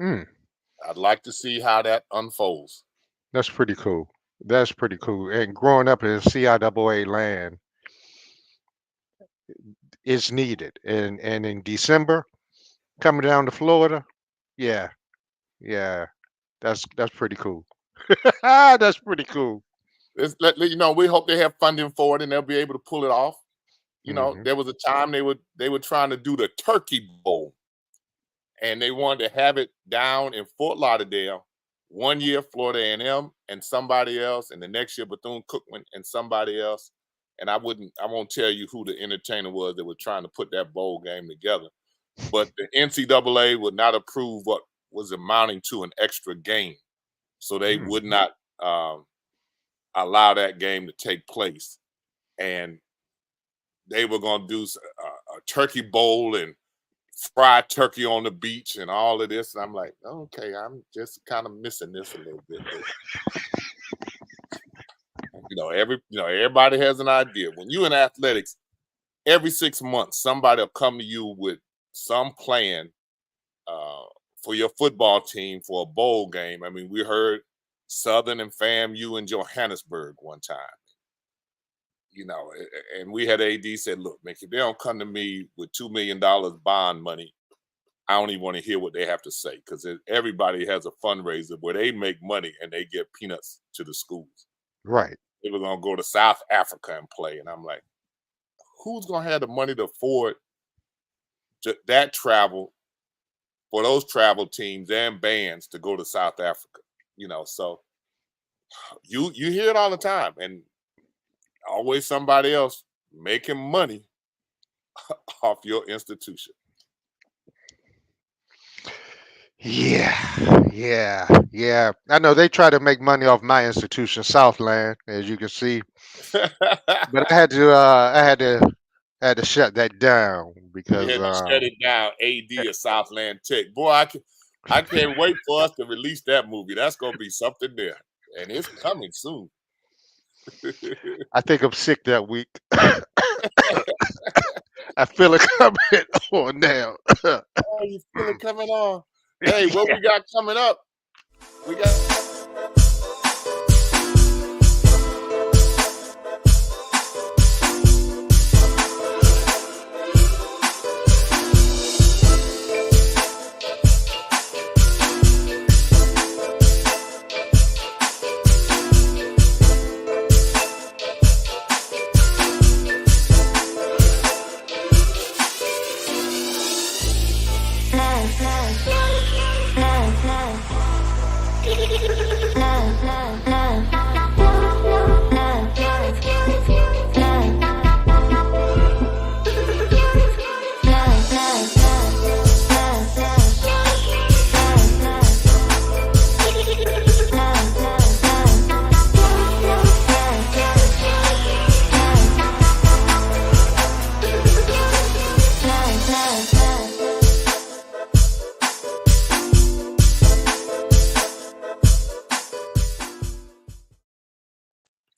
I'd like to see how that unfolds. That's pretty cool. That's pretty cool. And growing up in CIAA land, it's needed. And in December, coming down to Florida, yeah, that's pretty cool. That's pretty cool. We hope they have funding for it and they'll be able to pull it off. There was a time they were trying to do the Turkey Bowl, and they wanted to have it down in Fort Lauderdale. 1 year Florida A&M and somebody else, and the next year Bethune-Cookman and somebody else. And I won't tell you who the entertainer was that was trying to put that bowl game together. But the NCAA would not approve what was amounting to an extra game, so they would not allow that game to take place. And they were going to do a turkey bowl and fried turkey on the beach and all of this. And I'm like, okay, I'm just kind of missing this a little bit. Everybody has an idea. When you in athletics, every 6 months, somebody will come to you with some plan for your football team for a bowl game. I mean, we heard Southern and FAMU in Johannesburg one time. And we had AD said, look, Mick, if they don't come to me with $2 million bond money, I don't even want to hear what they have to say, because everybody has a fundraiser where they make money and they give peanuts to the schools. Right. They were going to go to South Africa and play. And I'm like, who's going to have the money to afford that travel for those travel teams and bands to go to South Africa? So you hear it all the time. And always somebody else making money off your institution. Yeah. I know they try to make money off my institution, Southland, as you can see. But I had to shut that down because you had to shut it down. AD of Southland Tech. Boy, I can't wait for us to release that movie. That's gonna be something there. And it's coming soon. I think I'm sick that week. I feel it coming on now. Oh, you feel it coming on? Hey, what we got coming up? We got.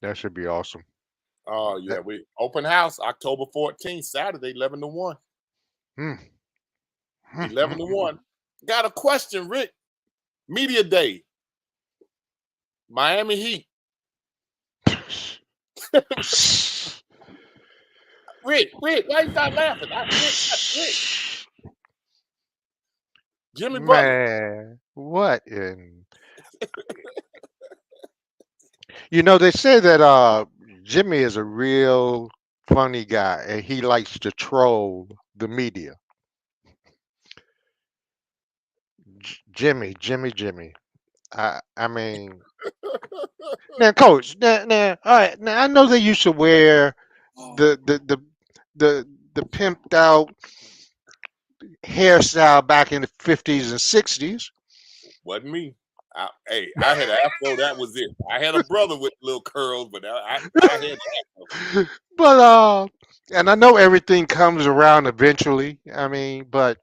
That should be awesome. Oh, yeah. We open house October 14th, Saturday, 11 to 1. 11 to 1. Got a question, Rick. Media Day. Miami Heat. Rick, why you start laughing? Rick. Jimmy Butler. Man, what in You know, they say that Jimmy is a real funny guy and he likes to troll the media. Jimmy. I mean, now, coach, now, all right. Now, I know they used to wear the the the the pimped out hairstyle back in the 50s and 60s. Wasn't me. I had an afro. That was it. I had a brother with little curls, but I had an afro. But and I know everything comes around eventually. I mean, but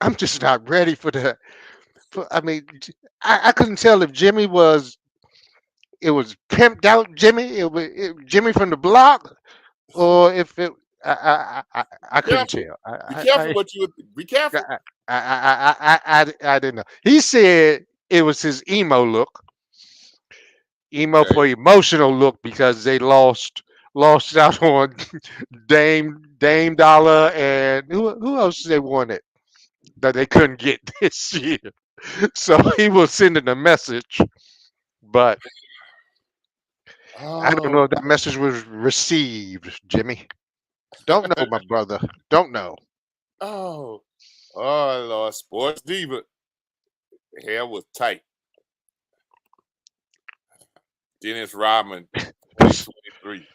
I'm just not ready for that. I mean, I couldn't tell if Jimmy was it was pimped out Jimmy, Jimmy from the block, or if it I couldn't Careful. tell. Be careful what you be careful. I didn't know. He said it was his emo Okay. for emotional look because they lost out on Dame Dollar and who else they wanted that they couldn't get this year. So he was sending a message, but I don't Oh, know if that message was received, Jimmy. Don't know, my brother. Don't know. oh, oh, Lord. Sports diva. The hair was tight. Dennis Rodman, 2023.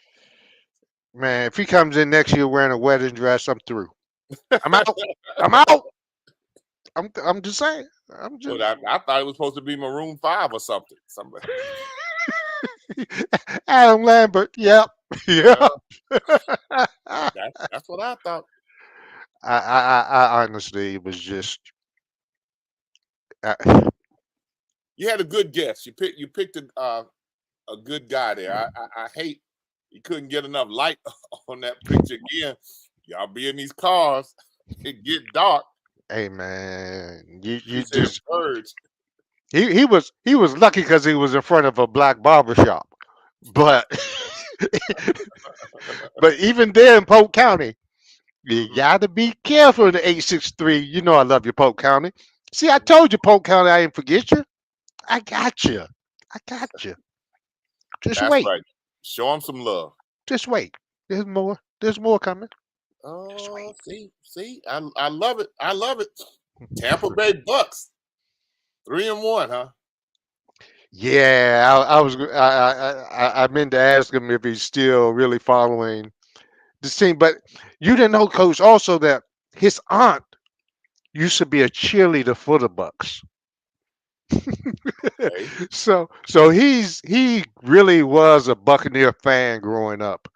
Man, if he comes in next year wearing a wedding dress, I'm through. I'm out. I'm out. I'm just saying. I'm But just I thought it was supposed to be Maroon 5 or something. Somebody. Adam Lambert. Yep. Yep. That's what I thought. I honestly was just uh, You had a good guess. You picked a good guy there. I hate you couldn't get enough light on that picture again. Y'all be in these cars, it get dark. hey man, You you said just birds. he was lucky because he was in front of a black barber shop, but but even there in Polk County, you gotta be careful in the 863. You know I love you, Polk County. See, I told you, Polk County, I didn't forget you. I got you. I got you. Just That's wait. right. Show them some love. Just wait. There's more. There's more coming. Just Oh, wait. see, I love it. I love it. Tampa Bay Bucs, 3-1, huh? Yeah, I meant to ask him if he's still really following this team, but you didn't know, Coach, also that his aunt used to be a cheerleader for the Bucks. Okay. So he really was a Buccaneer fan growing up,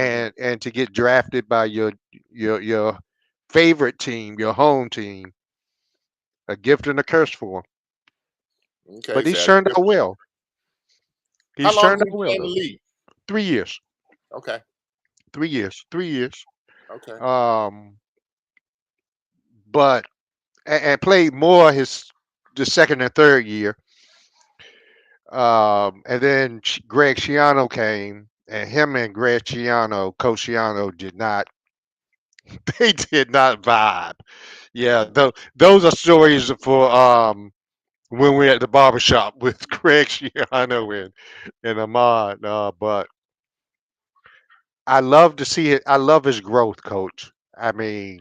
Mhm. and to get drafted by your favorite team, your home team, a gift and a curse for him. Okay, But so he's that's turned out different. well. How He's long turned did out he play well in the though. league? 3 years. Okay, 3 years. 3 years. okay. Um, but and played more his the second and third year. And then Greg Schiano came, and him and Greg Schiano, Coach Schiano, did not. They did not vibe. Yeah, those are stories for when we're at the barbershop with Greg Schiano and Ahmad. But I love to see it. I love his growth, Coach. I mean,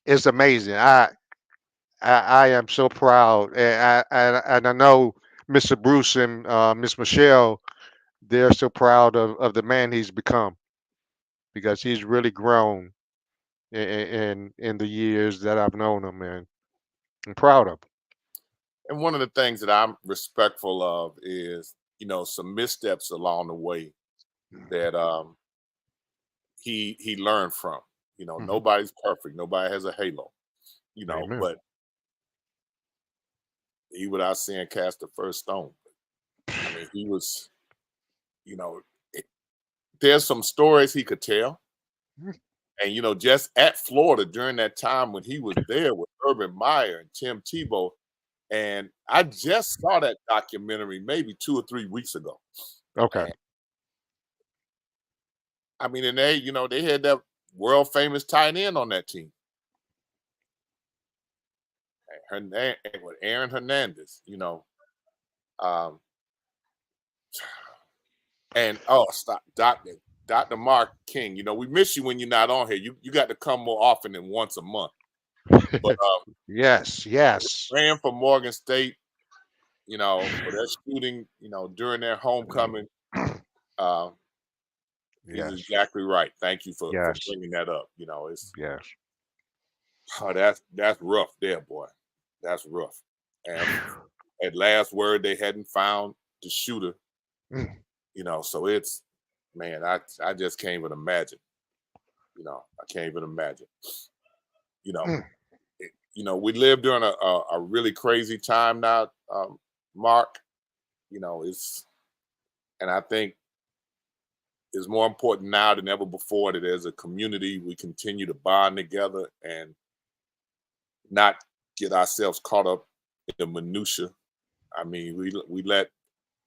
it's amazing. I am so proud, and I know Mr. Bruce and Miss Michelle, they're so proud of the man he's become because he's really grown in the years that I've known him, and I'm proud of him. And one of the things that I'm respectful of is, some missteps along the way that he learned from. Mhm. Nobody's perfect. Nobody has a halo. Amen. But he, without saying, cast the first stone. I mean, he was, you know, it, there's some stories he could tell. Mhm. And, just at Florida during that time when he was there with Urban Meyer and Tim Tebow. And I just saw that documentary maybe 2 or 3 weeks ago. Okay. And I mean, and they had that world famous tight end on that team. Her name was Aaron Hernandez, um, And stop, Dr. Mark King. You know, we miss you when you're not on here. You got to come more often than once a month. But yes. ran for Morgan State, you know, for their shooting, you know, during their homecoming. He's exactly right. Thank you for bringing that up. You know, it's that's rough there, boy. That's rough. And at last word, they hadn't found the shooter. You know, so it's, man, I just can't even imagine. You know, I can't even imagine. You know, you know, we live during a really crazy time now, Mark. You know, and I think it's more important now than ever before that as a community we continue to bond together and not get ourselves caught up in the minutia. I mean, we let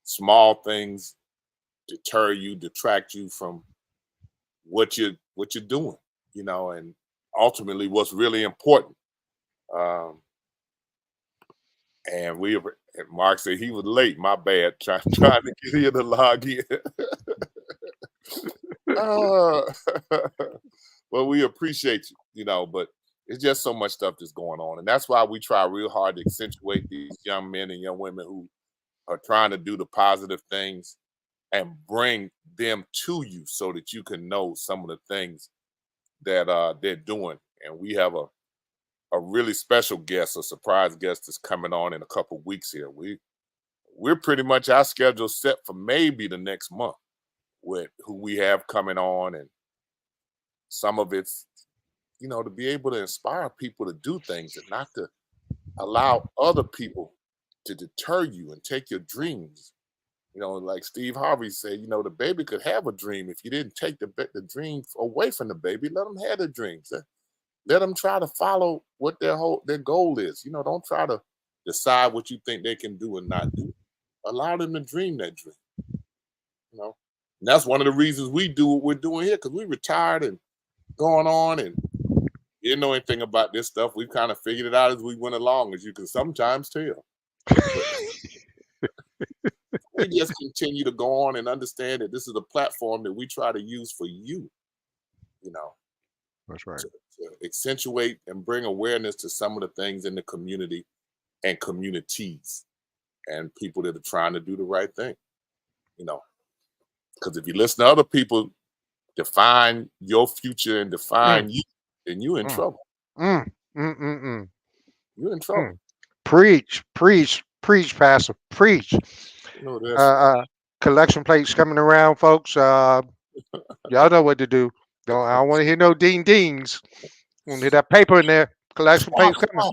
small things detract you from what you're doing, you know, and ultimately what's really important. And Mark said he was late. My bad. Trying to get in to log in. Well, we appreciate you, you know, but it's just so much stuff that's going on. And that's why we try real hard to accentuate these young men and young women who are trying to do the positive things and bring them to you so that you can know some of the things that they're doing. And we have a really special guest, a surprise guest that's coming on in a couple of weeks here. We're pretty much our schedule set for maybe the next month with who we have coming on, and some of it's, you know, to be able to inspire people to do things and not to allow other people to deter you and take your dreams. You know, like Steve Harvey said, you know, the baby could have a dream. If you didn't take the dream away from the baby, let them have the dreams. Let them try to follow what their goal is. You know, don't try to decide what you think they can do and not do. Allow them to dream that dream. You know, and that's one of the reasons we do what we're doing here, because we retired and going on and didn't know anything about this stuff. We kind of figured it out as we went along, as you can sometimes tell. We just continue to go on and understand that this is a platform that we try to use for you. You know, that's right. To accentuate and bring awareness to some of the things in the community and communities and people that are trying to do the right thing. You know, because if you listen to other people define your future and define you, then you're in trouble. You're in trouble. Preach, Pastor, preach. You know, collection plates coming around, folks. Y'all know what to do. I don't want to hear no dings. I want to hear that paper in there. Collection plates coming.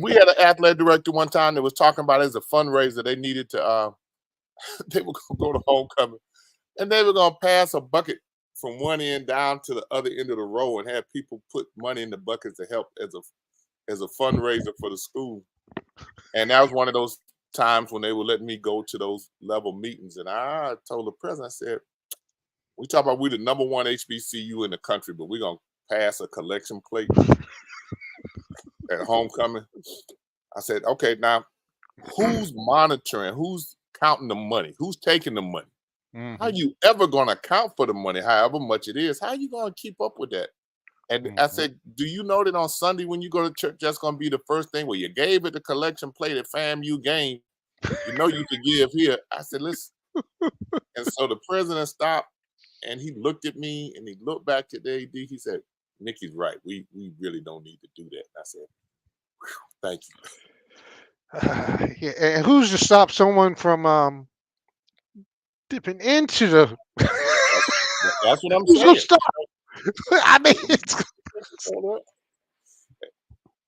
We had an athletic director one time that was talking about it as a fundraiser. They needed to, they were going to go to homecoming, and they were going to pass a bucket from one end down to the other end of the row and have people put money in the buckets to help as a fundraiser for the school. And that was one of those times when they would let me go to those level meetings. And I told the president, I said, we talk about we're the #1 HBCU in the country, but we're going to pass a collection plate at homecoming. I said, okay, now who's monitoring? Who's counting the money? Who's taking the money? How are you ever going to account for the money, however much it is? How are you going to keep up with that? And I said, do you know that on Sunday when you go to church, that's going to be the first thing where you gave it the collection plate at FAMU game. You know you could give here. I said, listen. And so the president stopped and he looked at me and he looked back at the AD. He said, Nikki's right. We really don't need to do that. And I said, thank you. And who's to stop someone from dipping into the? That's what I'm saying. I mean,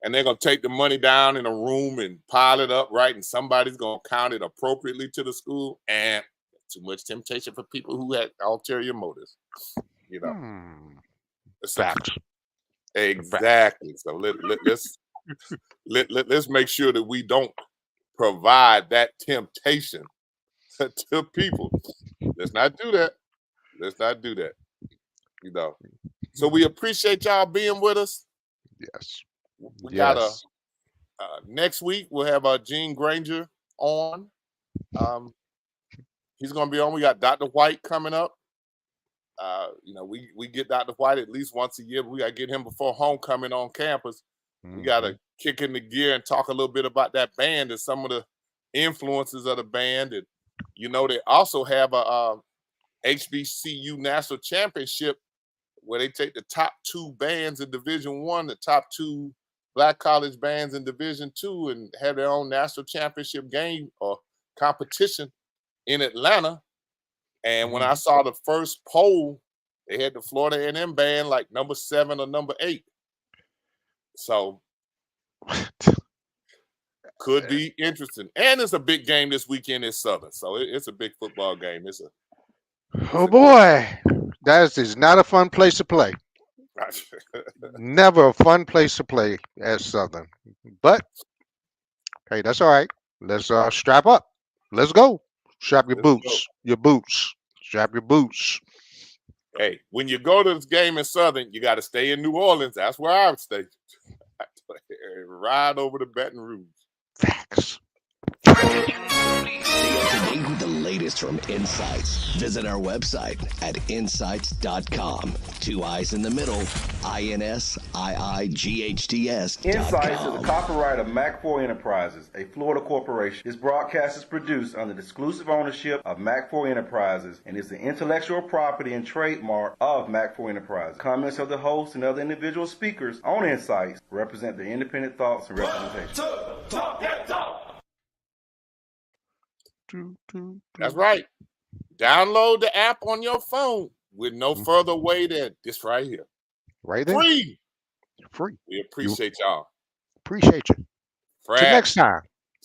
and they're gonna take the money down in a room and pile it up, right? And somebody's gonna count it appropriately to the school. And too much temptation for people who had ulterior motives, you know. Facts. Exactly. So let's make sure that we don't provide that temptation to people. Let's not do that. Let's not do that. You know. So we appreciate y'all being with us. Yes. We got next week we'll have Gene Granger on. He's going to be on. We got Dr. White coming up. We get Dr. White at least once a year. But we got to get him before homecoming on campus. We got to kick in the gear and talk a little bit about that band and some of the influences of the band. And, they also have a HBCU National Championship where they take the top 2 bands in Division I, the top 2 Black college bands in Division II, and have their own national championship game or competition in Atlanta. And when I saw the first poll, they had the Florida A&M band like number 7 or number 8. So could be interesting. And it's a big game this weekend in Southern. So it's a big football game. Oh boy, that is not a fun place to play. Never a fun place to play at Southern. But hey, that's all right. Let's strap up. Let's go. Strap your boots. Your boots. Strap your boots. Hey, when you go to this game in Southern, you got to stay in New Orleans. That's where I would stay. Ride over to Baton Rouge. Facts. Stay up to date with the latest from INSiiGHTS. Visit our website at INSiiGHTS.com. 2 eyes in the middle. INSiiGHTS. INSiiGHTS is a copyright of Mac4 Enterprises, a Florida corporation. This broadcast is produced under the exclusive ownership of Mac4 Enterprises and is the intellectual property and trademark of Mac4 Enterprises. Comments of the host and other individual speakers on INSiiGHTS represent their independent thoughts and representations. That's right. Download the app on your phone with no further way than this right here. Right there. Free. Free. We appreciate y'all. Appreciate you. Till next time.